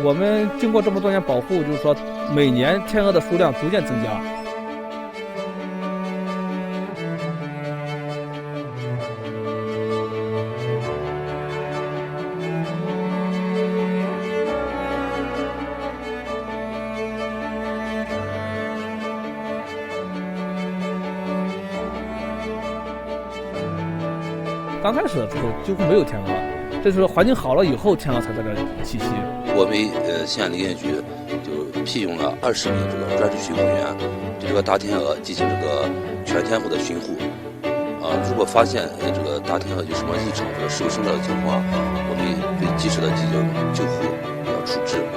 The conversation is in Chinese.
我们经过这么多年保护，就是说每年天鹅的数量逐渐增加。刚开始的时候几乎没有天鹅，这是环境好了以后，天鹅才在这栖息。我们县林业局就聘用了20名这个专职巡护员，对这个大天鹅进行这个全天候的巡护。如果发现这个大天鹅有什么异常或者受伤的情况，我们会及时的进行救护，要处置。